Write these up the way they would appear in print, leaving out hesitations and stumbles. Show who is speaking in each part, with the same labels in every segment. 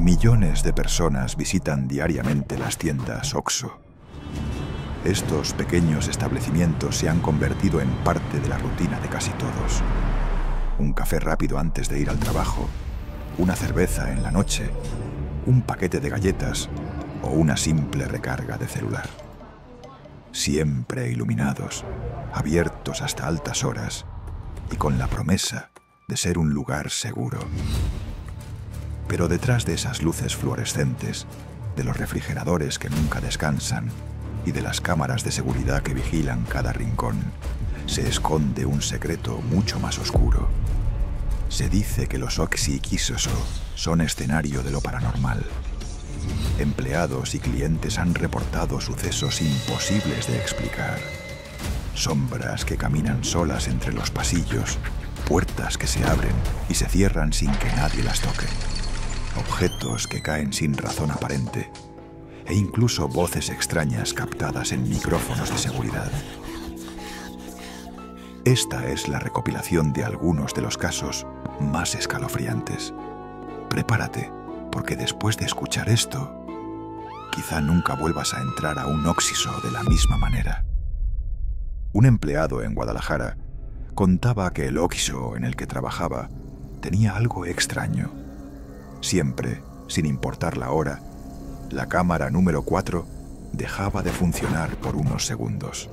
Speaker 1: Millones de personas visitan diariamente las tiendas OXXO. Estos pequeños establecimientos se han convertido en parte de la rutina de casi todos. Un café rápido antes de ir al trabajo, una cerveza en la noche, un paquete de galletas o una simple recarga de celular. Siempre iluminados, abiertos hasta altas horas y con la promesa de ser un lugar seguro. Pero detrás de esas luces fluorescentes, de los refrigeradores que nunca descansan y de las cámaras de seguridad que vigilan cada rincón, se esconde un secreto mucho más oscuro. Se dice que los Oxy Kisoso son escenario de lo paranormal. Empleados y clientes han reportado sucesos imposibles de explicar. Sombras que caminan solas entre los pasillos, puertas que se abren y se cierran sin que nadie las toque, objetos que caen sin razón aparente e incluso voces extrañas captadas en micrófonos de seguridad. Esta es la recopilación de algunos de los casos más escalofriantes. Prepárate, porque después de escuchar esto, quizá nunca vuelvas a entrar a un Oxiso de la misma manera. Un empleado en Guadalajara contaba que el Oxiso en el que trabajaba tenía algo extraño. Siempre, sin importar la hora, la cámara número 4 dejaba de funcionar por unos segundos.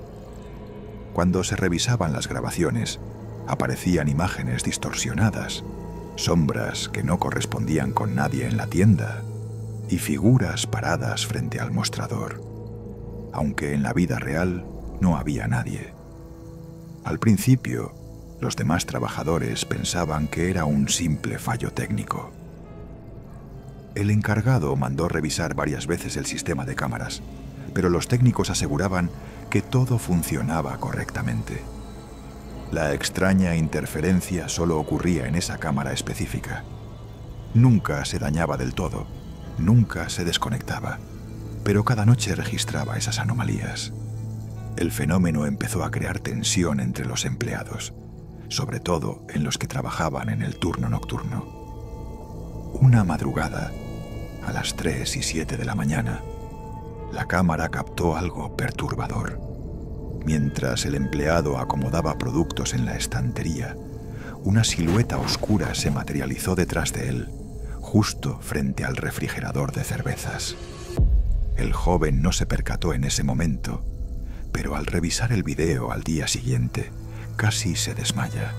Speaker 1: Cuando se revisaban las grabaciones, aparecían imágenes distorsionadas, sombras que no correspondían con nadie en la tienda y figuras paradas frente al mostrador, aunque en la vida real no había nadie. Al principio, los demás trabajadores pensaban que era un simple fallo técnico. El encargado mandó revisar varias veces el sistema de cámaras, pero los técnicos aseguraban que todo funcionaba correctamente. La extraña interferencia solo ocurría en esa cámara específica. Nunca se dañaba del todo, nunca se desconectaba, pero cada noche registraba esas anomalías. El fenómeno empezó a crear tensión entre los empleados, sobre todo en los que trabajaban en el turno nocturno. Una madrugada, a las 3 y 7 de la mañana, la cámara captó algo perturbador. Mientras el empleado acomodaba productos en la estantería, una silueta oscura se materializó detrás de él, justo frente al refrigerador de cervezas. El joven no se percató en ese momento, pero al revisar el video al día siguiente, casi se desmaya.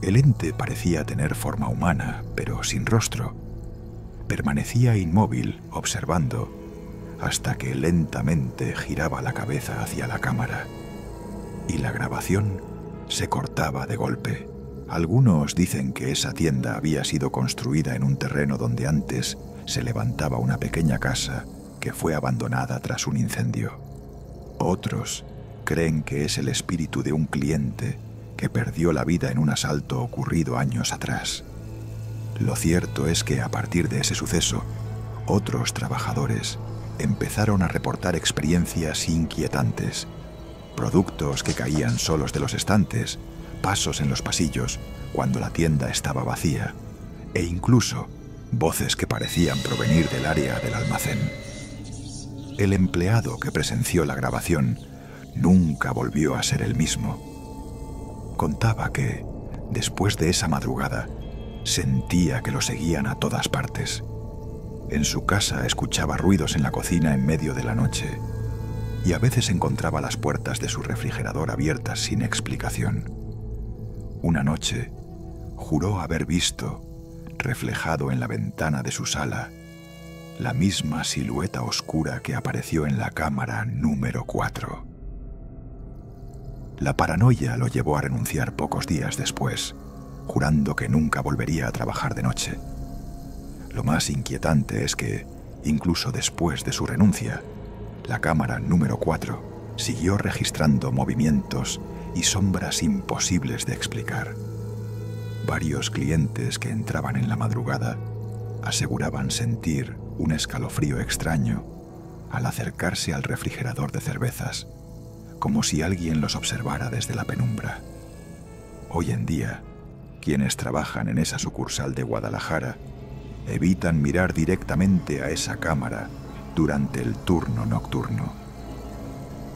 Speaker 1: El ente parecía tener forma humana, pero sin rostro. Permanecía inmóvil, observando, hasta que lentamente giraba la cabeza hacia la cámara. Y la grabación se cortaba de golpe. Algunos dicen que esa tienda había sido construida en un terreno donde antes se levantaba una pequeña casa que fue abandonada tras un incendio. Otros creen que es el espíritu de un cliente que perdió la vida en un asalto ocurrido años atrás. Lo cierto es que a partir de ese suceso, otros trabajadores empezaron a reportar experiencias inquietantes, productos que caían solos de los estantes, pasos en los pasillos cuando la tienda estaba vacía, e incluso voces que parecían provenir del área del almacén. El empleado que presenció la grabación nunca volvió a ser el mismo. Contaba que, después de esa madrugada, sentía que lo seguían a todas partes. En su casa escuchaba ruidos en la cocina en medio de la noche y a veces encontraba las puertas de su refrigerador abiertas sin explicación. Una noche, juró haber visto, reflejado en la ventana de su sala, la misma silueta oscura que apareció en la cámara número 4. La paranoia lo llevó a renunciar pocos días después, jurando que nunca volvería a trabajar de noche. Lo más inquietante es que, incluso después de su renuncia, la cámara número 4 siguió registrando movimientos y sombras imposibles de explicar. Varios clientes que entraban en la madrugada aseguraban sentir un escalofrío extraño al acercarse al refrigerador de cervezas, como si alguien los observara desde la penumbra. Hoy en día, quienes trabajan en esa sucursal de Guadalajara evitan mirar directamente a esa cámara durante el turno nocturno.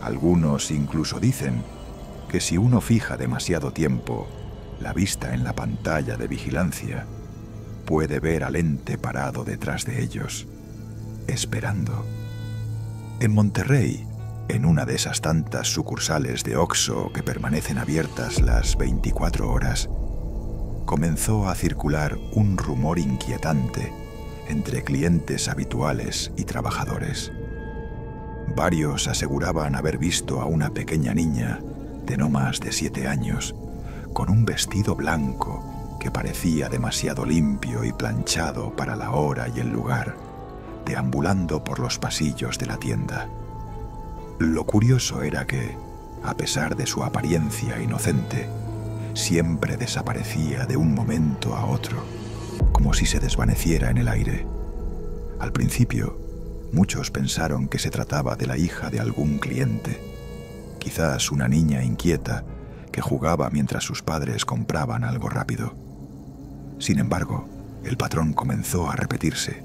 Speaker 1: Algunos incluso dicen que si uno fija demasiado tiempo la vista en la pantalla de vigilancia, puede ver al ente parado detrás de ellos, esperando. En Monterrey, en una de esas tantas sucursales de Oxxo que permanecen abiertas las 24 horas, comenzó a circular un rumor inquietante entre clientes habituales y trabajadores. Varios aseguraban haber visto a una pequeña niña de no más de 7 años, con un vestido blanco que parecía demasiado limpio y planchado para la hora y el lugar, deambulando por los pasillos de la tienda. Lo curioso era que, a pesar de su apariencia inocente, siempre desaparecía de un momento a otro, como si se desvaneciera en el aire. Al principio, muchos pensaron que se trataba de la hija de algún cliente, quizás una niña inquieta que jugaba mientras sus padres compraban algo rápido. Sin embargo, el patrón comenzó a repetirse.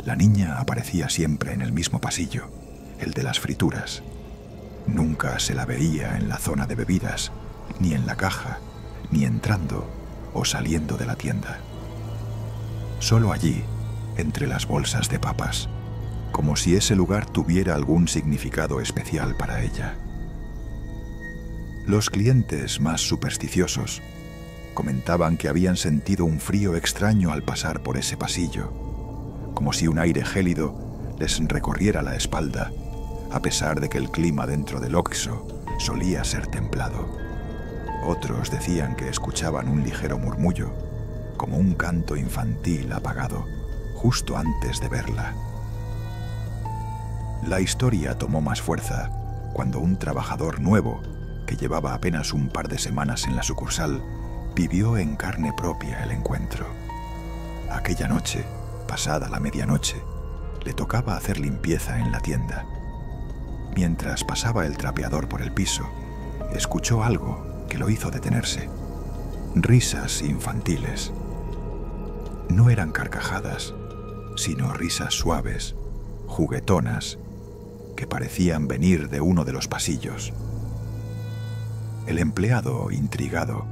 Speaker 1: La niña aparecía siempre en el mismo pasillo, el de las frituras. Nunca se la veía en la zona de bebidas, ni en la caja, ni entrando o saliendo de la tienda. Solo allí, entre las bolsas de papas, como si ese lugar tuviera algún significado especial para ella. Los clientes más supersticiosos comentaban que habían sentido un frío extraño al pasar por ese pasillo, como si un aire gélido les recorriera la espalda, a pesar de que el clima dentro del Oxxo solía ser templado. Otros decían que escuchaban un ligero murmullo, como un canto infantil apagado, justo antes de verla. La historia tomó más fuerza cuando un trabajador nuevo, que llevaba apenas un par de semanas en la sucursal, vivió en carne propia el encuentro. Aquella noche, pasada la medianoche, le tocaba hacer limpieza en la tienda. Mientras pasaba el trapeador por el piso, escuchó algo que lo hizo detenerse. Risas infantiles. No eran carcajadas, sino risas suaves, juguetonas, que parecían venir de uno de los pasillos. El empleado, intrigado,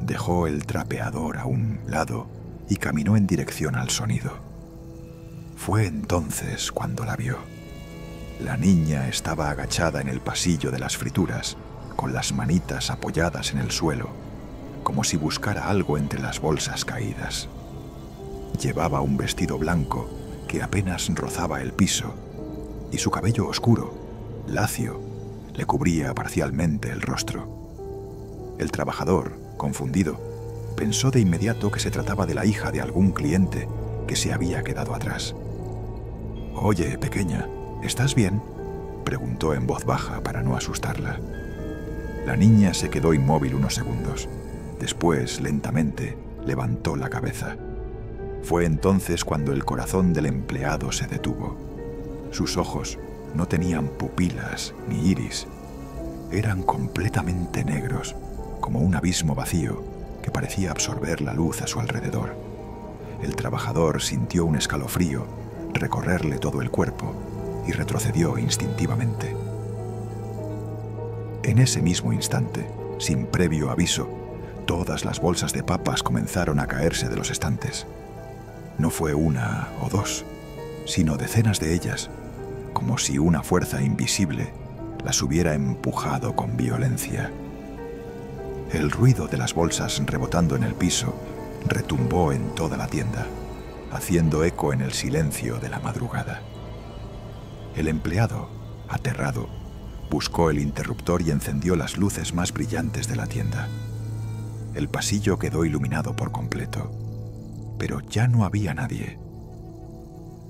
Speaker 1: dejó el trapeador a un lado y caminó en dirección al sonido. Fue entonces cuando la vio. La niña estaba agachada en el pasillo de las frituras, con las manitas apoyadas en el suelo, como si buscara algo entre las bolsas caídas. Llevaba un vestido blanco que apenas rozaba el piso, y su cabello oscuro, lacio, le cubría parcialmente el rostro. El trabajador, confundido, pensó de inmediato que se trataba de la hija de algún cliente que se había quedado atrás. «Oye, pequeña, ¿estás bien?», preguntó en voz baja para no asustarla. La niña se quedó inmóvil unos segundos. Después, lentamente, levantó la cabeza. Fue entonces cuando el corazón del empleado se detuvo. Sus ojos no tenían pupilas ni iris. Eran completamente negros, como un abismo vacío que parecía absorber la luz a su alrededor. El trabajador sintió un escalofrío recorrerle todo el cuerpo y retrocedió instintivamente. En ese mismo instante, sin previo aviso, todas las bolsas de papas comenzaron a caerse de los estantes. No fue una o dos, sino decenas de ellas, como si una fuerza invisible las hubiera empujado con violencia. El ruido de las bolsas rebotando en el piso retumbó en toda la tienda, haciendo eco en el silencio de la madrugada. El empleado, aterrado, buscó el interruptor y encendió las luces más brillantes de la tienda. El pasillo quedó iluminado por completo, pero ya no había nadie.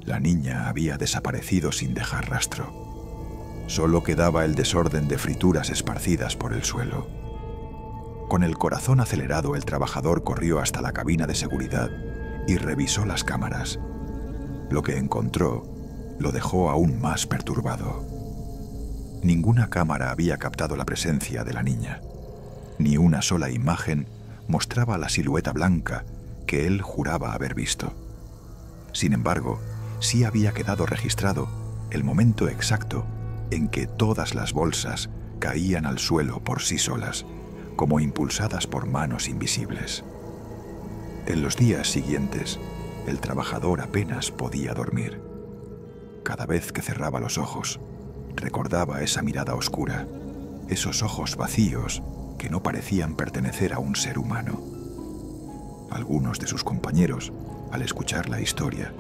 Speaker 1: La niña había desaparecido sin dejar rastro. Solo quedaba el desorden de frituras esparcidas por el suelo. Con el corazón acelerado, el trabajador corrió hasta la cabina de seguridad y revisó las cámaras. Lo que encontró lo dejó aún más perturbado. Ninguna cámara había captado la presencia de la niña. Ni una sola imagen mostraba la silueta blanca que él juraba haber visto. Sin embargo, sí había quedado registrado el momento exacto en que todas las bolsas caían al suelo por sí solas, como impulsadas por manos invisibles. En los días siguientes, el trabajador apenas podía dormir. Cada vez que cerraba los ojos, recordaba esa mirada oscura, esos ojos vacíos que no parecían pertenecer a un ser humano. Algunos de sus compañeros, al escuchar la historia,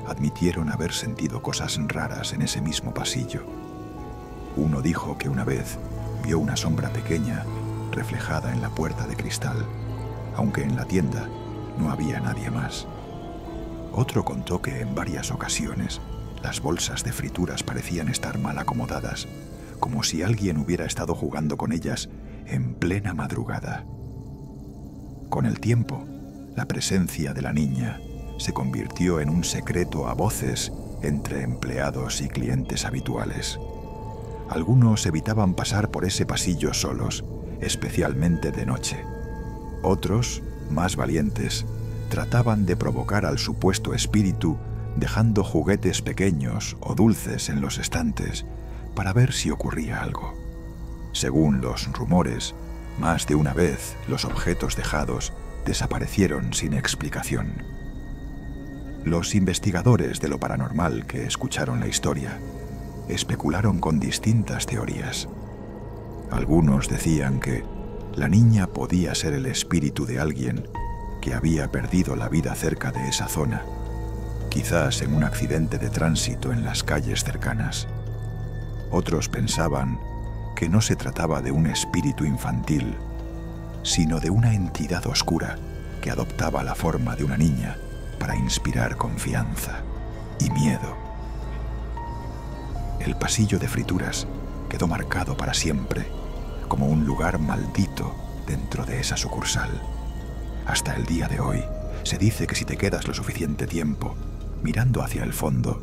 Speaker 1: admitieron haber sentido cosas raras en ese mismo pasillo. Uno dijo que una vez vio una sombra pequeña reflejada en la puerta de cristal, aunque en la tienda no había nadie más. Otro contó que en varias ocasiones las bolsas de frituras parecían estar mal acomodadas, como si alguien hubiera estado jugando con ellas en plena madrugada. Con el tiempo, la presencia de la niña se convirtió en un secreto a voces entre empleados y clientes habituales. Algunos evitaban pasar por ese pasillo solos, especialmente de noche. Otros, más valientes, trataban de provocar al supuesto espíritu dejando juguetes pequeños o dulces en los estantes para ver si ocurría algo. Según los rumores, más de una vez los objetos dejados desaparecieron sin explicación. Los investigadores de lo paranormal que escucharon la historia especularon con distintas teorías. Algunos decían que la niña podía ser el espíritu de alguien que había perdido la vida cerca de esa zona, quizás en un accidente de tránsito en las calles cercanas. Otros pensaban que no se trataba de un espíritu infantil, sino de una entidad oscura que adoptaba la forma de una niña para inspirar confianza y miedo. El pasillo de frituras quedó marcado para siempre como un lugar maldito dentro de esa sucursal. Hasta el día de hoy, se dice que si te quedas lo suficiente tiempo mirando hacia el fondo,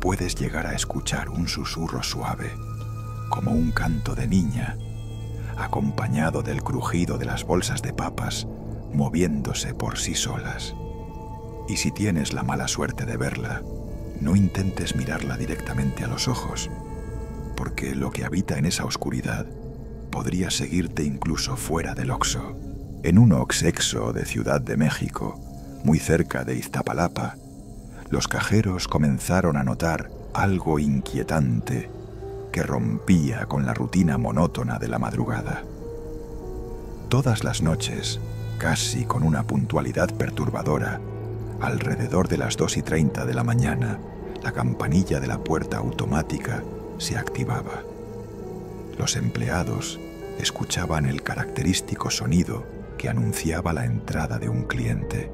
Speaker 1: puedes llegar a escuchar un susurro suave, como un canto de niña, acompañado del crujido de las bolsas de papas moviéndose por sí solas. Y si tienes la mala suerte de verla, no intentes mirarla directamente a los ojos, porque lo que habita en esa oscuridad podría seguirte incluso fuera del Oxxo. En un Oxexo de Ciudad de México, muy cerca de Iztapalapa, los cajeros comenzaron a notar algo inquietante que rompía con la rutina monótona de la madrugada. Todas las noches, casi con una puntualidad perturbadora, alrededor de las 2:30 de la mañana, la campanilla de la puerta automática se activaba. Los empleados escuchaban el característico sonido que anunciaba la entrada de un cliente.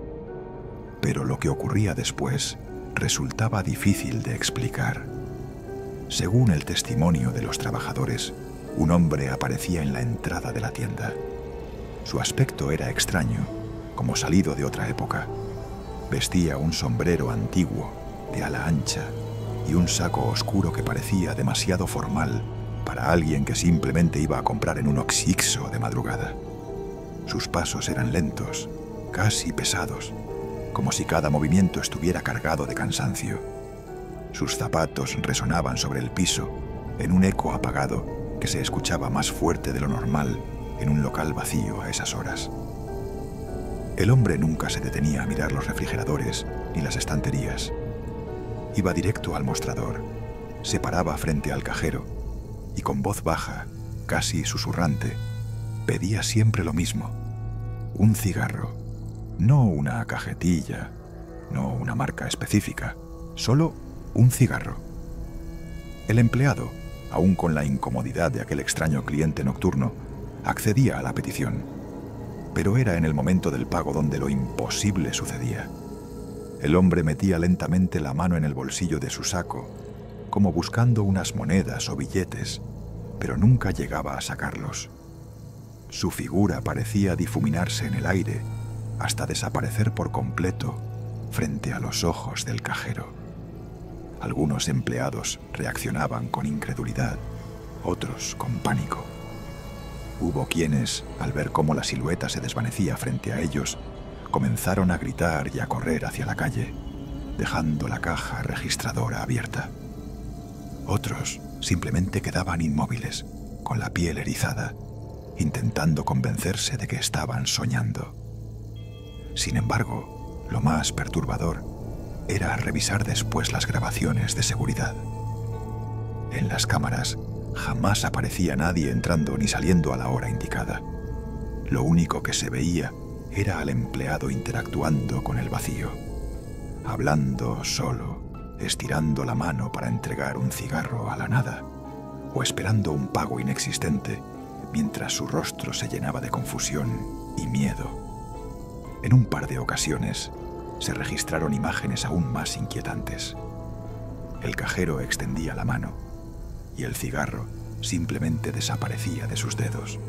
Speaker 1: Pero lo que ocurría después resultaba difícil de explicar. Según el testimonio de los trabajadores, un hombre aparecía en la entrada de la tienda. Su aspecto era extraño, como salido de otra época. Vestía un sombrero antiguo, de ala ancha, y un saco oscuro que parecía demasiado formal para alguien que simplemente iba a comprar en un Oxxo de madrugada. Sus pasos eran lentos, casi pesados, como si cada movimiento estuviera cargado de cansancio. Sus zapatos resonaban sobre el piso en un eco apagado que se escuchaba más fuerte de lo normal en un local vacío a esas horas. El hombre nunca se detenía a mirar los refrigeradores ni las estanterías. Iba directo al mostrador, se paraba frente al cajero y con voz baja, casi susurrante, pedía siempre lo mismo: un cigarro, no una cajetilla, no una marca específica, solo un cigarro. El empleado, aún con la incomodidad de aquel extraño cliente nocturno, accedía a la petición, pero era en el momento del pago donde lo imposible sucedía. El hombre metía lentamente la mano en el bolsillo de su saco, como buscando unas monedas o billetes, pero nunca llegaba a sacarlos. Su figura parecía difuminarse en el aire hasta desaparecer por completo frente a los ojos del cajero. Algunos empleados reaccionaban con incredulidad, otros con pánico. Hubo quienes, al ver cómo la silueta se desvanecía frente a ellos, comenzaron a gritar y a correr hacia la calle. dejando la caja registradora abierta. Otros simplemente quedaban inmóviles, con la piel erizada, intentando convencerse de que estaban soñando. Sin embargo, lo más perturbador era revisar después las grabaciones de seguridad. En las cámaras jamás aparecía nadie entrando ni saliendo a la hora indicada. Lo único que se veía era al empleado interactuando con el vacío, hablando solo, estirando la mano para entregar un cigarro a la nada, o esperando un pago inexistente mientras su rostro se llenaba de confusión y miedo. En un par de ocasiones se registraron imágenes aún más inquietantes. El cajero extendía la mano y el cigarro simplemente desaparecía de sus dedos,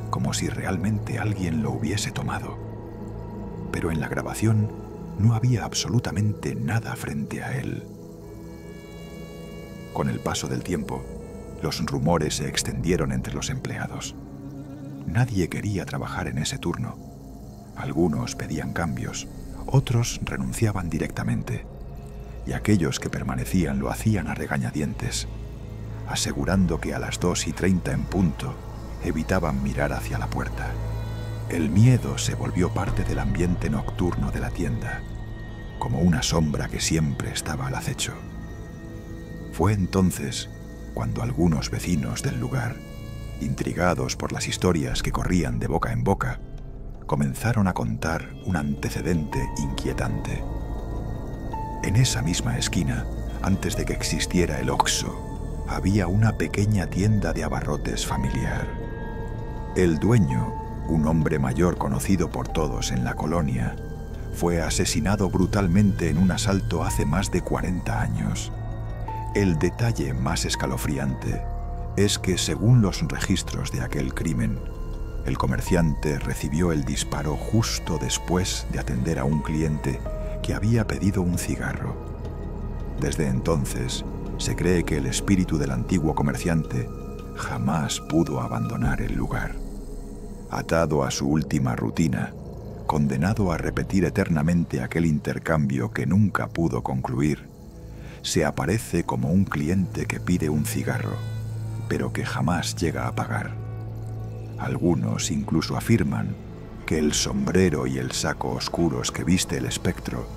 Speaker 1: como si realmente alguien lo hubiese tomado. Pero en la grabación no había absolutamente nada frente a él. Con el paso del tiempo, los rumores se extendieron entre los empleados. Nadie quería trabajar en ese turno. Algunos pedían cambios, otros renunciaban directamente, y aquellos que permanecían lo hacían a regañadientes, asegurando que a las 2:30 en punto evitaban mirar hacia la puerta. El miedo se volvió parte del ambiente nocturno de la tienda, como una sombra que siempre estaba al acecho. Fue entonces cuando algunos vecinos del lugar, intrigados por las historias que corrían de boca en boca, comenzaron a contar un antecedente inquietante. En esa misma esquina, antes de que existiera el Oxxo, había una pequeña tienda de abarrotes familiar. El dueño, un hombre mayor conocido por todos en la colonia, fue asesinado brutalmente en un asalto hace más de 40 años. El detalle más escalofriante es que, según los registros de aquel crimen, el comerciante recibió el disparo justo después de atender a un cliente que había pedido un cigarro. Desde entonces, se cree que el espíritu del antiguo comerciante jamás pudo abandonar el lugar. Atado a su última rutina, condenado a repetir eternamente aquel intercambio que nunca pudo concluir, se aparece como un cliente que pide un cigarro, pero que jamás llega a pagar. Algunos incluso afirman que el sombrero y el saco oscuros que viste el espectro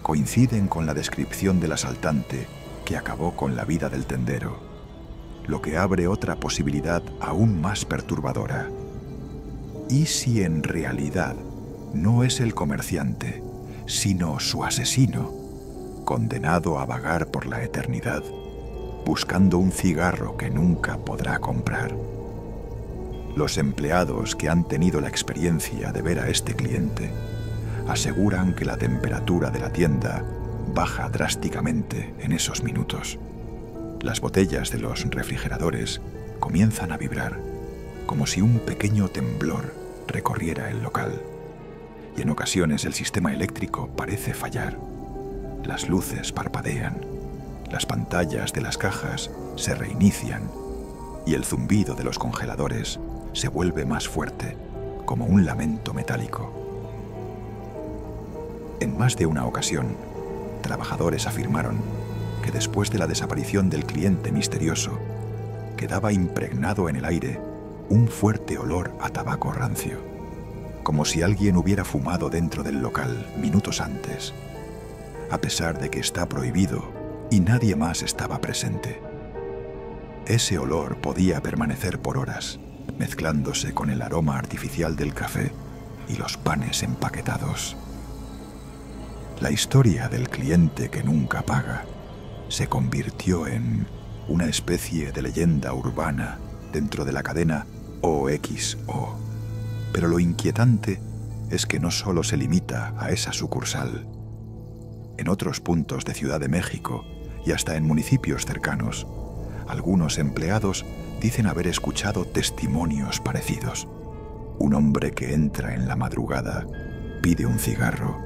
Speaker 1: coinciden con la descripción del asaltante que acabó con la vida del tendero, lo que abre otra posibilidad aún más perturbadora. ¿Y si en realidad no es el comerciante, sino su asesino, condenado a vagar por la eternidad, buscando un cigarro que nunca podrá comprar? Los empleados que han tenido la experiencia de ver a este cliente aseguran que la temperatura de la tienda baja drásticamente en esos minutos. Las botellas de los refrigeradores comienzan a vibrar, como si un pequeño temblor recorriera el local. Y en ocasiones el sistema eléctrico parece fallar. Las luces parpadean, las pantallas de las cajas se reinician y el zumbido de los congeladores se vuelve más fuerte, como un lamento metálico. En más de una ocasión, trabajadores afirmaron que después de la desaparición del cliente misterioso, quedaba impregnado en el aire un fuerte olor a tabaco rancio, como si alguien hubiera fumado dentro del local minutos antes, a pesar de que está prohibido y nadie más estaba presente. Ese olor podía permanecer por horas, mezclándose con el aroma artificial del café y los panes empaquetados. La historia del cliente que nunca paga se convirtió en una especie de leyenda urbana dentro de la cadena OXO. Pero lo inquietante es que no solo se limita a esa sucursal. En otros puntos de Ciudad de México y hasta en municipios cercanos, algunos empleados dicen haber escuchado testimonios parecidos. Un hombre que entra en la madrugada, pide un cigarro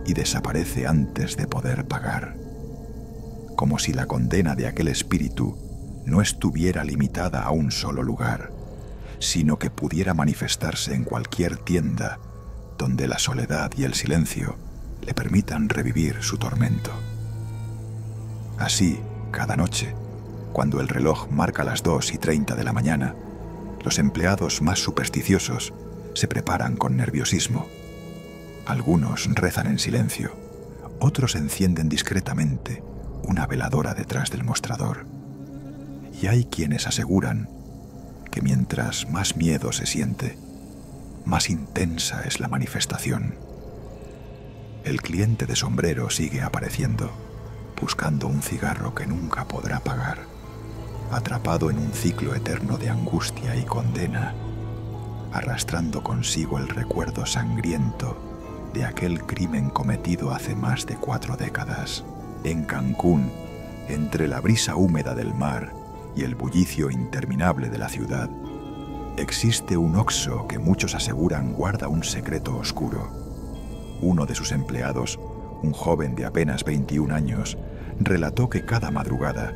Speaker 1: y desaparece antes de poder pagar. Como si la condena de aquel espíritu no estuviera limitada a un solo lugar, sino que pudiera manifestarse en cualquier tienda donde la soledad y el silencio le permitan revivir su tormento. Así, cada noche, cuando el reloj marca las 2:30 de la mañana, los empleados más supersticiosos se preparan con nerviosismo. Algunos rezan en silencio, otros encienden discretamente una veladora detrás del mostrador. Y hay quienes aseguran que mientras más miedo se siente, más intensa es la manifestación. El cliente de sombrero sigue apareciendo, buscando un cigarro que nunca podrá pagar, atrapado en un ciclo eterno de angustia y condena, arrastrando consigo el recuerdo sangriento de aquel crimen cometido hace más de 4 décadas. En Cancún, entre la brisa húmeda del mar y el bullicio interminable de la ciudad, existe un Oxxo que muchos aseguran guarda un secreto oscuro. Uno de sus empleados, un joven de apenas 21 años, relató que cada madrugada,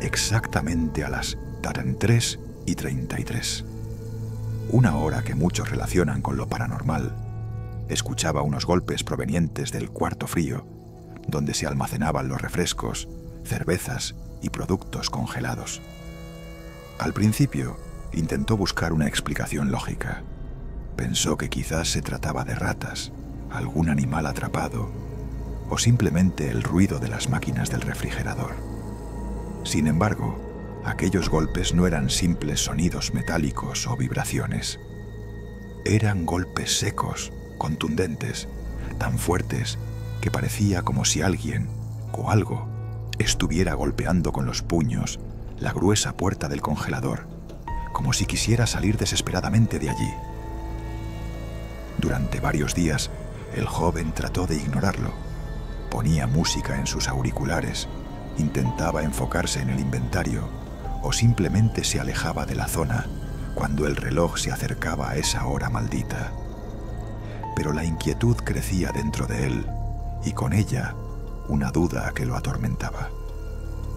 Speaker 1: exactamente a las 3:33, una hora que muchos relacionan con lo paranormal, escuchaba unos golpes provenientes del cuarto frío, donde se almacenaban los refrescos, cervezas y productos congelados. Al principio, intentó buscar una explicación lógica. Pensó que quizás se trataba de ratas, algún animal atrapado, o simplemente el ruido de las máquinas del refrigerador. Sin embargo, aquellos golpes no eran simples sonidos metálicos o vibraciones. Eran golpes secos, contundentes, tan fuertes que parecía como si alguien o algo estuviera golpeando con los puños la gruesa puerta del congelador, como si quisiera salir desesperadamente de allí. Durante varios días, el joven trató de ignorarlo. Ponía música en sus auriculares, intentaba enfocarse en el inventario o simplemente se alejaba de la zona cuando el reloj se acercaba a esa hora maldita. Pero la inquietud crecía dentro de él y con ella una duda que lo atormentaba.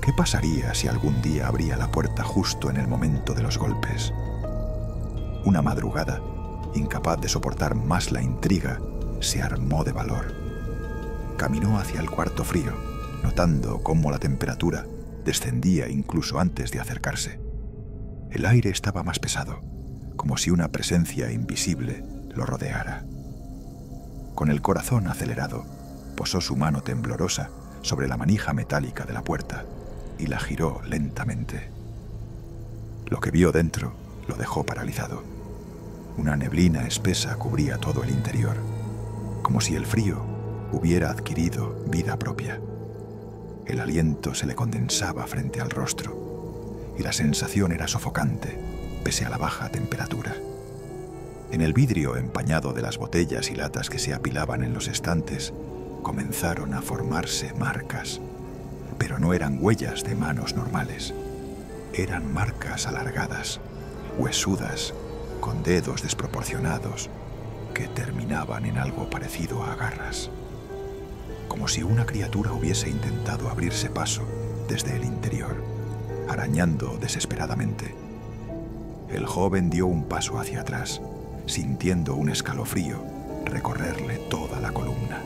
Speaker 1: ¿Qué pasaría si algún día abría la puerta justo en el momento de los golpes? Una madrugada, incapaz de soportar más la intriga, se armó de valor. Caminó hacia el cuarto frío, notando cómo la temperatura descendía incluso antes de acercarse. El aire estaba más pesado, como si una presencia invisible lo rodeara. Con el corazón acelerado, posó su mano temblorosa sobre la manija metálica de la puerta y la giró lentamente. Lo que vio dentro lo dejó paralizado. Una neblina espesa cubría todo el interior, como si el frío hubiera adquirido vida propia. El aliento se le condensaba frente al rostro y la sensación era sofocante, pese a la baja temperatura. En el vidrio empañado de las botellas y latas que se apilaban en los estantes, comenzaron a formarse marcas, pero no eran huellas de manos normales. Eran marcas alargadas, huesudas, con dedos desproporcionados, que terminaban en algo parecido a garras, como si una criatura hubiese intentado abrirse paso desde el interior, arañando desesperadamente. El joven dio un paso hacia atrás, sintiendo un escalofrío recorrerle toda la columna.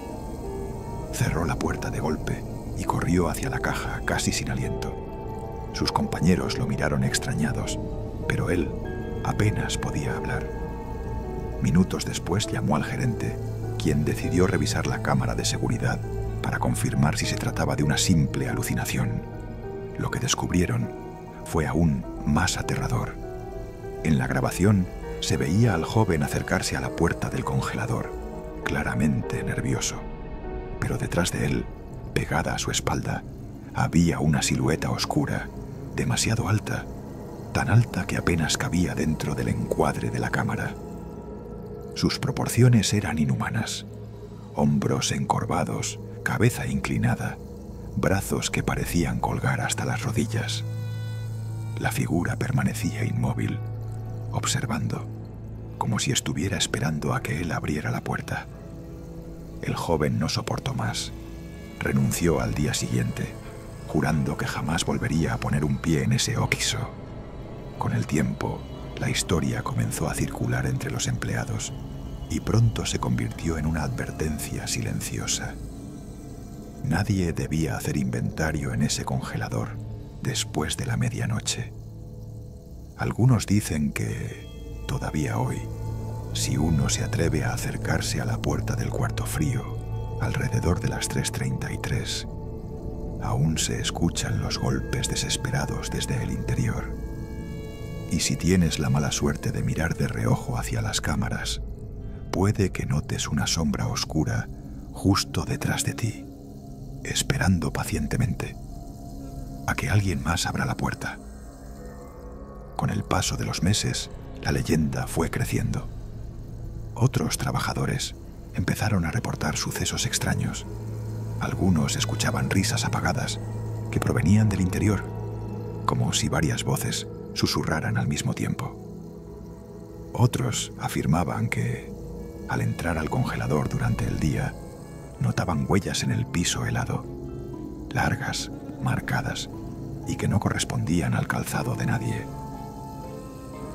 Speaker 1: Cerró la puerta de golpe y corrió hacia la caja casi sin aliento. Sus compañeros lo miraron extrañados, pero él apenas podía hablar. Minutos después llamó al gerente, quien decidió revisar la cámara de seguridad para confirmar si se trataba de una simple alucinación. Lo que descubrieron fue aún más aterrador. En la grabación se veía al joven acercarse a la puerta del congelador, claramente nervioso. Pero detrás de él, pegada a su espalda, había una silueta oscura, demasiado alta, tan alta que apenas cabía dentro del encuadre de la cámara. Sus proporciones eran inhumanas. Hombros encorvados, cabeza inclinada, brazos que parecían colgar hasta las rodillas. La figura permanecía inmóvil, observando, como si estuviera esperando a que él abriera la puerta. El joven no soportó más. Renunció al día siguiente, jurando que jamás volvería a poner un pie en ese Oxxo. Con el tiempo, la historia comenzó a circular entre los empleados y pronto se convirtió en una advertencia silenciosa. Nadie debía hacer inventario en ese congelador después de la medianoche. Algunos dicen que, todavía hoy, si uno se atreve a acercarse a la puerta del cuarto frío alrededor de las 3:33, aún se escuchan los golpes desesperados desde el interior. Y si tienes la mala suerte de mirar de reojo hacia las cámaras, puede que notes una sombra oscura justo detrás de ti, esperando pacientemente a que alguien más abra la puerta. Con el paso de los meses, la leyenda fue creciendo. Otros trabajadores empezaron a reportar sucesos extraños. Algunos escuchaban risas apagadas que provenían del interior, como si varias voces susurraran al mismo tiempo. Otros afirmaban que, al entrar al congelador durante el día, notaban huellas en el piso helado, largas, marcadas, y que no correspondían al calzado de nadie.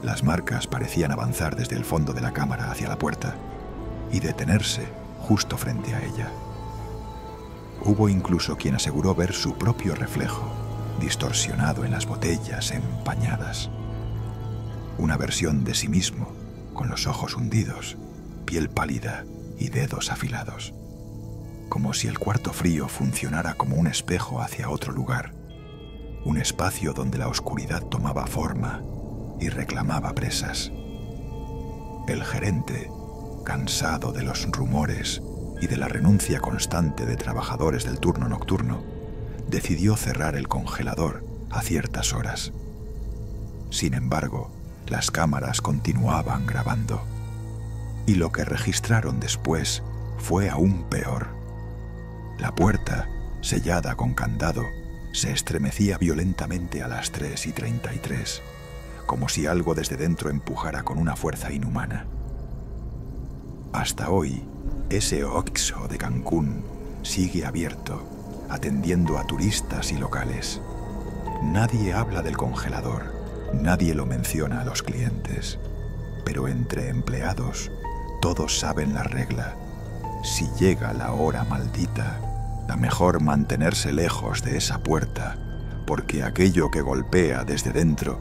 Speaker 1: Las marcas parecían avanzar desde el fondo de la cámara hacia la puerta y detenerse justo frente a ella. Hubo incluso quien aseguró ver su propio reflejo, distorsionado en las botellas empañadas. Una versión de sí mismo, con los ojos hundidos, piel pálida y dedos afilados. Como si el cuarto frío funcionara como un espejo hacia otro lugar, un espacio donde la oscuridad tomaba forma y reclamaba presas. El gerente, cansado de los rumores y de la renuncia constante de trabajadores del turno nocturno, decidió cerrar el congelador a ciertas horas. Sin embargo, las cámaras continuaban grabando, y lo que registraron después fue aún peor. La puerta, sellada con candado, se estremecía violentamente a las 3:33, como si algo desde dentro empujara con una fuerza inhumana. Hasta hoy, ese Oxxo de Cancún sigue abierto, atendiendo a turistas y locales. Nadie habla del congelador, nadie lo menciona a los clientes, pero entre empleados todos saben la regla. Si llega la hora maldita, la mejor mantenerse lejos de esa puerta, porque aquello que golpea desde dentro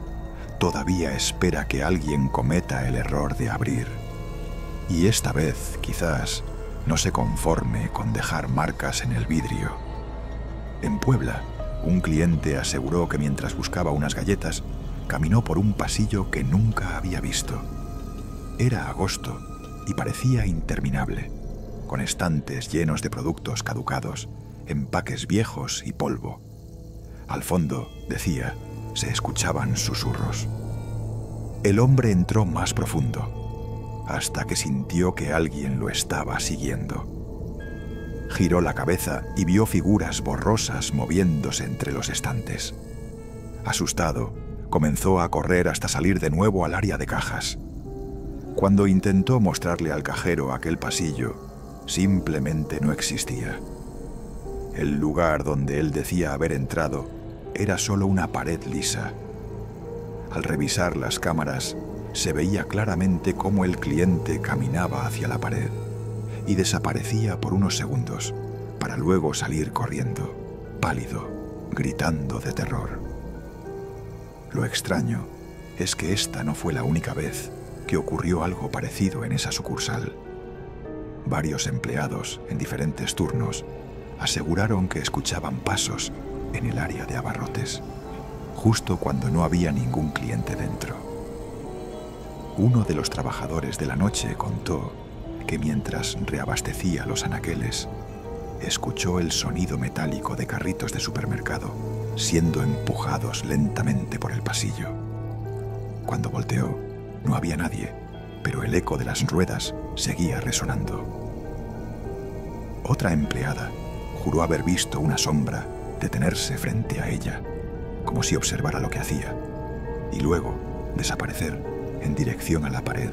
Speaker 1: todavía espera que alguien cometa el error de abrir. Y esta vez, quizás, no se conforme con dejar marcas en el vidrio. En Puebla, un cliente aseguró que mientras buscaba unas galletas, caminó por un pasillo que nunca había visto. Era agosto y parecía interminable, con estantes llenos de productos caducados, empaques viejos y polvo. Al fondo, decía, se escuchaban susurros. El hombre entró más profundo, hasta que sintió que alguien lo estaba siguiendo. Giró la cabeza y vio figuras borrosas moviéndose entre los estantes. Asustado, comenzó a correr hasta salir de nuevo al área de cajas. Cuando intentó mostrarle al cajero aquel pasillo, simplemente no existía. El lugar donde él decía haber entrado era solo una pared lisa. Al revisar las cámaras, se veía claramente cómo el cliente caminaba hacia la pared y desaparecía por unos segundos, para luego salir corriendo, pálido, gritando de terror. Lo extraño es que esta no fue la única vez que ocurrió algo parecido en esa sucursal. Varios empleados, en diferentes turnos, aseguraron que escuchaban pasos en el área de abarrotes, justo cuando no había ningún cliente dentro. Uno de los trabajadores de la noche contó que mientras reabastecía los anaqueles, escuchó el sonido metálico de carritos de supermercado siendo empujados lentamente por el pasillo. Cuando volteó, no había nadie, pero el eco de las ruedas seguía resonando. Otra empleada juró haber visto una sombra detenerse frente a ella, como si observara lo que hacía, y luego desaparecer en dirección a la pared,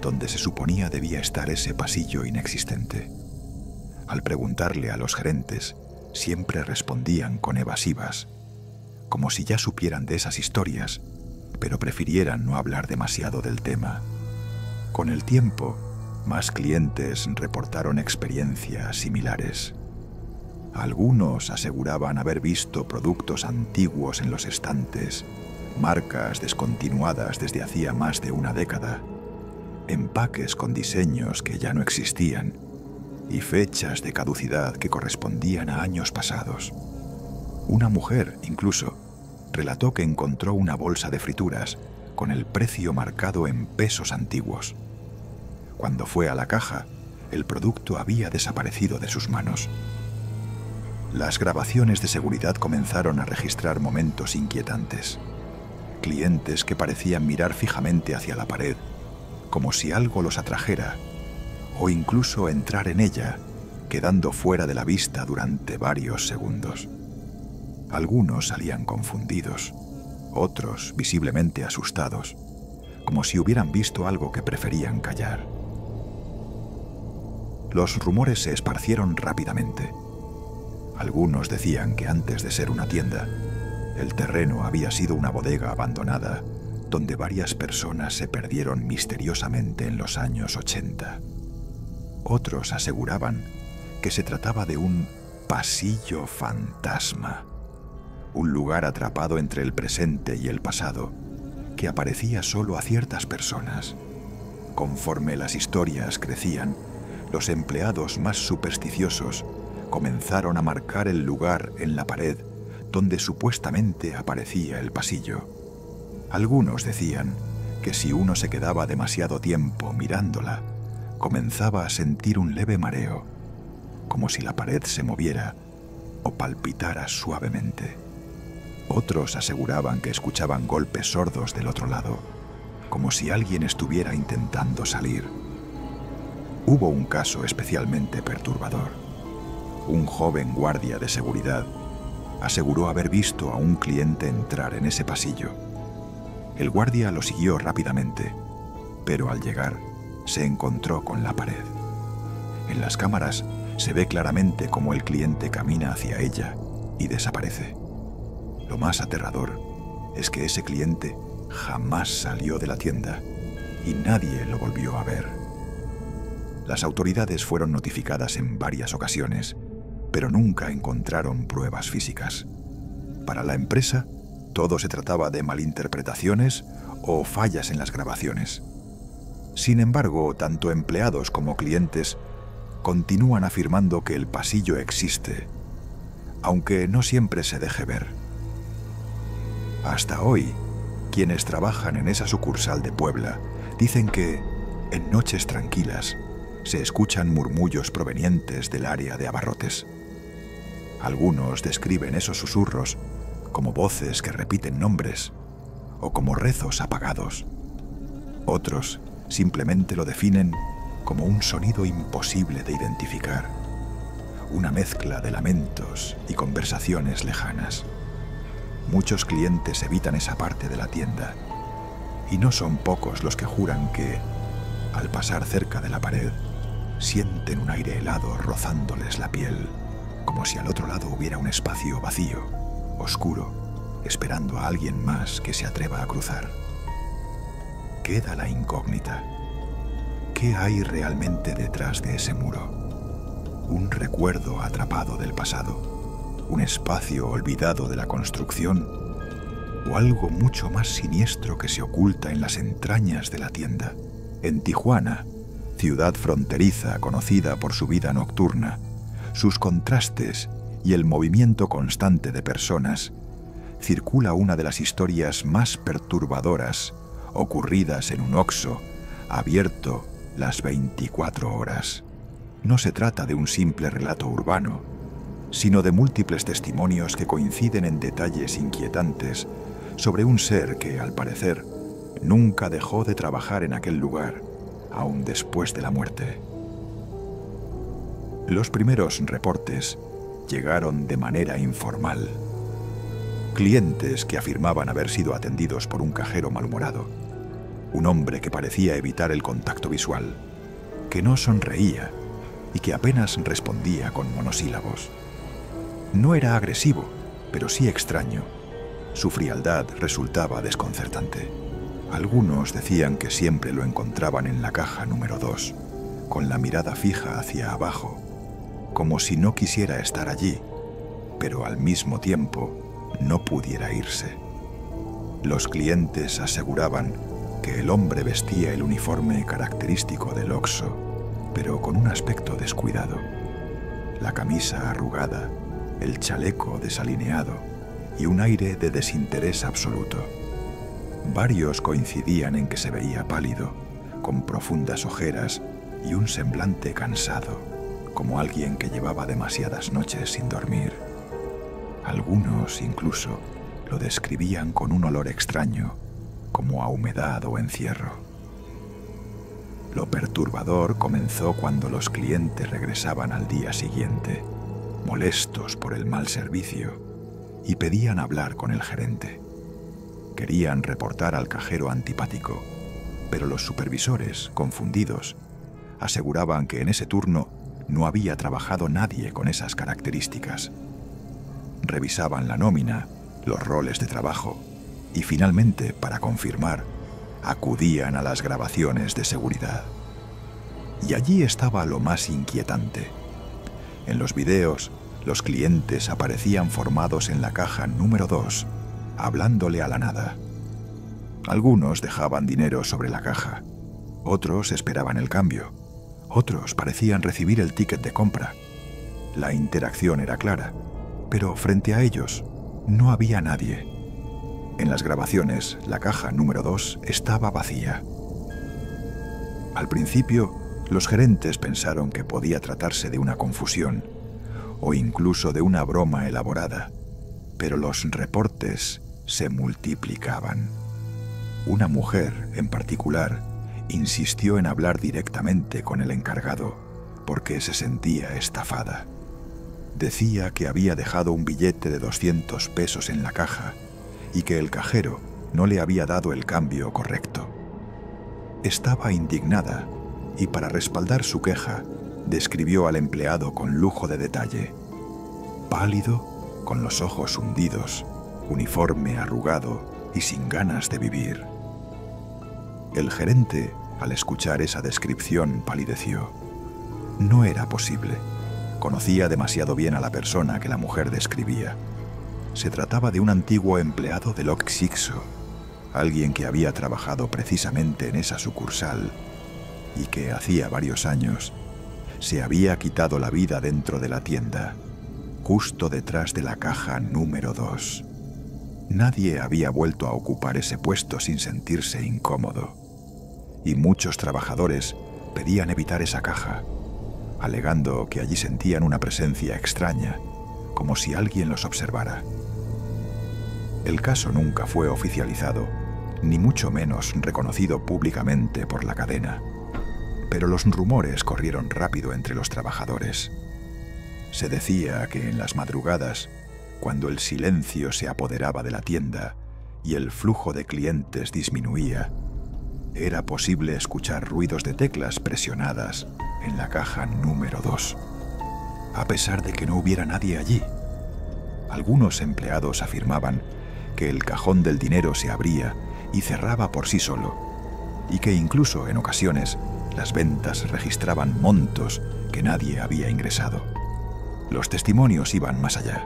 Speaker 1: donde se suponía debía estar ese pasillo inexistente. Al preguntarle a los gerentes, siempre respondían con evasivas, como si ya supieran de esas historias, pero prefirieran no hablar demasiado del tema. Con el tiempo, más clientes reportaron experiencias similares. Algunos aseguraban haber visto productos antiguos en los estantes, marcas descontinuadas desde hacía más de una década, empaques con diseños que ya no existían y fechas de caducidad que correspondían a años pasados. Una mujer, incluso, relató que encontró una bolsa de frituras con el precio marcado en pesos antiguos. Cuando fue a la caja, el producto había desaparecido de sus manos. Las grabaciones de seguridad comenzaron a registrar momentos inquietantes. Clientes que parecían mirar fijamente hacia la pared, como si algo los atrajera, o incluso entrar en ella, quedando fuera de la vista durante varios segundos. Algunos salían confundidos, otros visiblemente asustados, como si hubieran visto algo que preferían callar. Los rumores se esparcieron rápidamente. Algunos decían que antes de ser una tienda, el terreno había sido una bodega abandonada donde varias personas se perdieron misteriosamente en los años 80. Otros aseguraban que se trataba de un pasillo fantasma, un lugar atrapado entre el presente y el pasado, que aparecía solo a ciertas personas. Conforme las historias crecían, los empleados más supersticiosos comenzaron a marcar el lugar en la pared donde supuestamente aparecía el pasillo. Algunos decían que si uno se quedaba demasiado tiempo mirándola, comenzaba a sentir un leve mareo, como si la pared se moviera o palpitara suavemente. Otros aseguraban que escuchaban golpes sordos del otro lado, como si alguien estuviera intentando salir. Hubo un caso especialmente perturbador. Un joven guardia de seguridad aseguró haber visto a un cliente entrar en ese pasillo. El guardia lo siguió rápidamente, pero al llegar se encontró con la pared. En las cámaras se ve claramente cómo el cliente camina hacia ella y desaparece. Lo más aterrador es que ese cliente jamás salió de la tienda y nadie lo volvió a ver. Las autoridades fueron notificadas en varias ocasiones, pero nunca encontraron pruebas físicas. Para la empresa, todo se trataba de malinterpretaciones o fallas en las grabaciones. Sin embargo, tanto empleados como clientes continúan afirmando que el pasillo existe, aunque no siempre se deje ver. Hasta hoy, quienes trabajan en esa sucursal de Puebla dicen que, en noches tranquilas, se escuchan murmullos provenientes del área de abarrotes. Algunos describen esos susurros como voces que repiten nombres o como rezos apagados. Otros simplemente lo definen como un sonido imposible de identificar, una mezcla de lamentos y conversaciones lejanas. Muchos clientes evitan esa parte de la tienda y no son pocos los que juran que, al pasar cerca de la pared, sienten un aire helado rozándoles la piel, como si al otro lado hubiera un espacio vacío, oscuro, esperando a alguien más que se atreva a cruzar. Queda la incógnita. ¿Qué hay realmente detrás de ese muro? ¿Un recuerdo atrapado del pasado? ¿Un espacio olvidado de la construcción? ¿O algo mucho más siniestro que se oculta en las entrañas de la tienda? En Tijuana, ciudad fronteriza conocida por su vida nocturna, sus contrastes y el movimiento constante de personas, circula una de las historias más perturbadoras ocurridas en un Oxxo abierto las 24 horas. No se trata de un simple relato urbano, sino de múltiples testimonios que coinciden en detalles inquietantes sobre un ser que, al parecer, nunca dejó de trabajar en aquel lugar, aún después de la muerte. Los primeros reportes llegaron de manera informal. Clientes que afirmaban haber sido atendidos por un cajero malhumorado, un hombre que parecía evitar el contacto visual, que no sonreía y que apenas respondía con monosílabos. No era agresivo, pero sí extraño. Su frialdad resultaba desconcertante. Algunos decían que siempre lo encontraban en la caja número 2, con la mirada fija hacia abajo, como si no quisiera estar allí, pero al mismo tiempo no pudiera irse. Los clientes aseguraban que el hombre vestía el uniforme característico del Oxxo, pero con un aspecto descuidado. La camisa arrugada, el chaleco desalineado y un aire de desinterés absoluto. Varios coincidían en que se veía pálido, con profundas ojeras y un semblante cansado, como alguien que llevaba demasiadas noches sin dormir. Algunos incluso lo describían con un olor extraño, como a humedad o encierro. Lo perturbador comenzó cuando los clientes regresaban al día siguiente, molestos por el mal servicio, y pedían hablar con el gerente. Querían reportar al cajero antipático, pero los supervisores, confundidos, aseguraban que en ese turno no había trabajado nadie con esas características. Revisaban la nómina, los roles de trabajo y finalmente, para confirmar, acudían a las grabaciones de seguridad. Y allí estaba lo más inquietante. En los videos, los clientes aparecían formados en la caja número 2, hablándole a la nada. Algunos dejaban dinero sobre la caja, otros esperaban el cambio, otros parecían recibir el ticket de compra. La interacción era clara, pero frente a ellos no había nadie. En las grabaciones, la caja número 2 estaba vacía. Al principio, los gerentes pensaron que podía tratarse de una confusión o incluso de una broma elaborada, pero los reportes se multiplicaban. Una mujer, en particular, insistió en hablar directamente con el encargado porque se sentía estafada. Decía que había dejado un billete de 200 pesos en la caja y que el cajero no le había dado el cambio correcto. Estaba indignada y, para respaldar su queja, describió al empleado con lujo de detalle. Pálido, con los ojos hundidos, uniforme arrugado y sin ganas de vivir. El gerente, al escuchar esa descripción, palideció. No era posible. Conocía demasiado bien a la persona que la mujer describía. Se trataba de un antiguo empleado del Oxxo, alguien que había trabajado precisamente en esa sucursal y que hacía varios años se había quitado la vida dentro de la tienda, justo detrás de la caja número 2. Nadie había vuelto a ocupar ese puesto sin sentirse incómodo, y muchos trabajadores pedían evitar esa caja, alegando que allí sentían una presencia extraña, como si alguien los observara. El caso nunca fue oficializado, ni mucho menos reconocido públicamente por la cadena, pero los rumores corrieron rápido entre los trabajadores. Se decía que en las madrugadas, cuando el silencio se apoderaba de la tienda y el flujo de clientes disminuía, era posible escuchar ruidos de teclas presionadas en la caja número 2, a pesar de que no hubiera nadie allí. Algunos empleados afirmaban que el cajón del dinero se abría y cerraba por sí solo, y que incluso en ocasiones las ventas registraban montos que nadie había ingresado. Los testimonios iban más allá.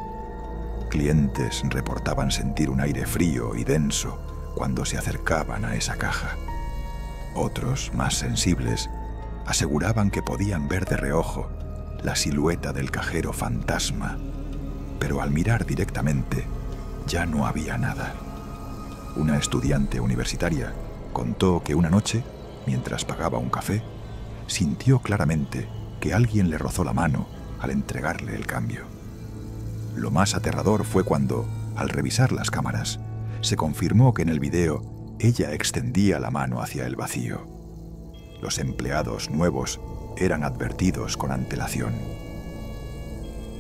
Speaker 1: Clientes reportaban sentir un aire frío y denso cuando se acercaban a esa caja. Otros, más sensibles, aseguraban que podían ver de reojo la silueta del cajero fantasma, pero al mirar directamente ya no había nada. Una estudiante universitaria contó que una noche, mientras pagaba un café, sintió claramente que alguien le rozó la mano al entregarle el cambio. Lo más aterrador fue cuando, al revisar las cámaras, se confirmó que en el video ella extendía la mano hacia el vacío. Los empleados nuevos eran advertidos con antelación.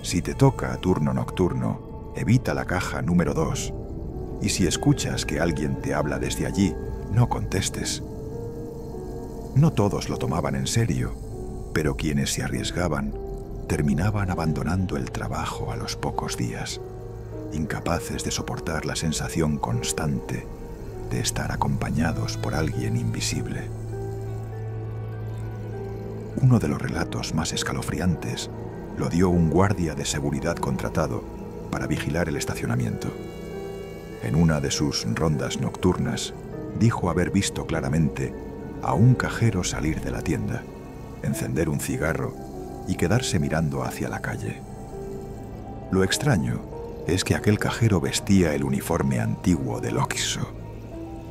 Speaker 1: Si te toca turno nocturno, evita la caja número 2, y si escuchas que alguien te habla desde allí, no contestes. No todos lo tomaban en serio, pero quienes se arriesgaban terminaban abandonando el trabajo a los pocos días, incapaces de soportar la sensación constante de estar acompañados por alguien invisible. Uno de los relatos más escalofriantes lo dio un guardia de seguridad contratado para vigilar el estacionamiento. En una de sus rondas nocturnas, dijo haber visto claramente a un cajero salir de la tienda, encender un cigarro y quedarse mirando hacia la calle. Lo extraño es que aquel cajero vestía el uniforme antiguo del Oxxo,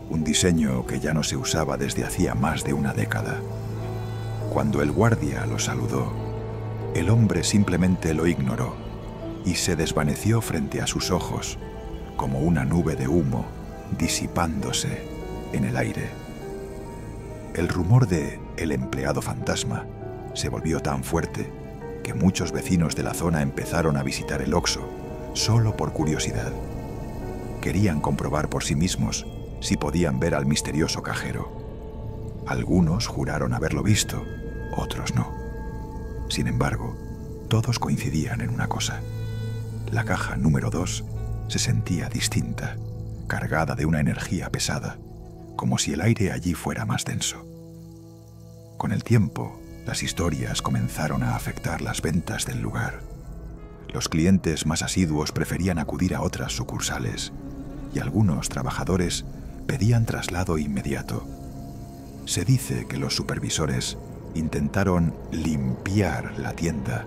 Speaker 1: un diseño que ya no se usaba desde hacía más de una década. Cuando el guardia lo saludó, el hombre simplemente lo ignoró y se desvaneció frente a sus ojos como una nube de humo disipándose en el aire. El rumor de "el empleado fantasma" se volvió tan fuerte que muchos vecinos de la zona empezaron a visitar el Oxxo solo por curiosidad. Querían comprobar por sí mismos si podían ver al misterioso cajero. Algunos juraron haberlo visto, otros no. Sin embargo, todos coincidían en una cosa. La caja número 2 se sentía distinta, cargada de una energía pesada, como si el aire allí fuera más denso. Con el tiempo, las historias comenzaron a afectar las ventas del lugar. Los clientes más asiduos preferían acudir a otras sucursales y algunos trabajadores pedían traslado inmediato. Se dice que los supervisores intentaron limpiar la tienda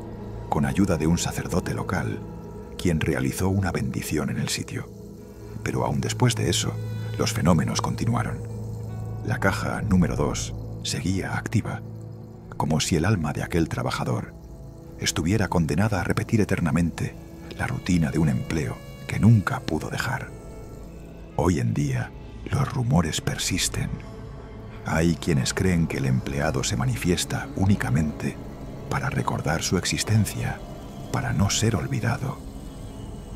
Speaker 1: con ayuda de un sacerdote local, quien realizó una bendición en el sitio. Pero aún después de eso, los fenómenos continuaron. La caja número 2 seguía activa, como si el alma de aquel trabajador estuviera condenada a repetir eternamente la rutina de un empleo que nunca pudo dejar. Hoy en día, los rumores persisten. Hay quienes creen que el empleado se manifiesta únicamente para recordar su existencia, para no ser olvidado.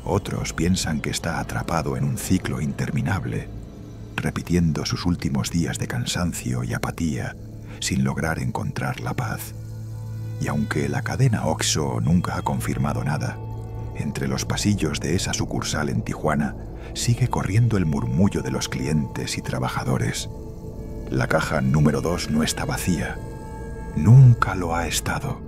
Speaker 1: Otros piensan que está atrapado en un ciclo interminable, repitiendo sus últimos días de cansancio y apatía sin lograr encontrar la paz. Y aunque la cadena Oxxo nunca ha confirmado nada, entre los pasillos de esa sucursal en Tijuana sigue corriendo el murmullo de los clientes y trabajadores. La caja número 2 no está vacía. Nunca lo ha estado.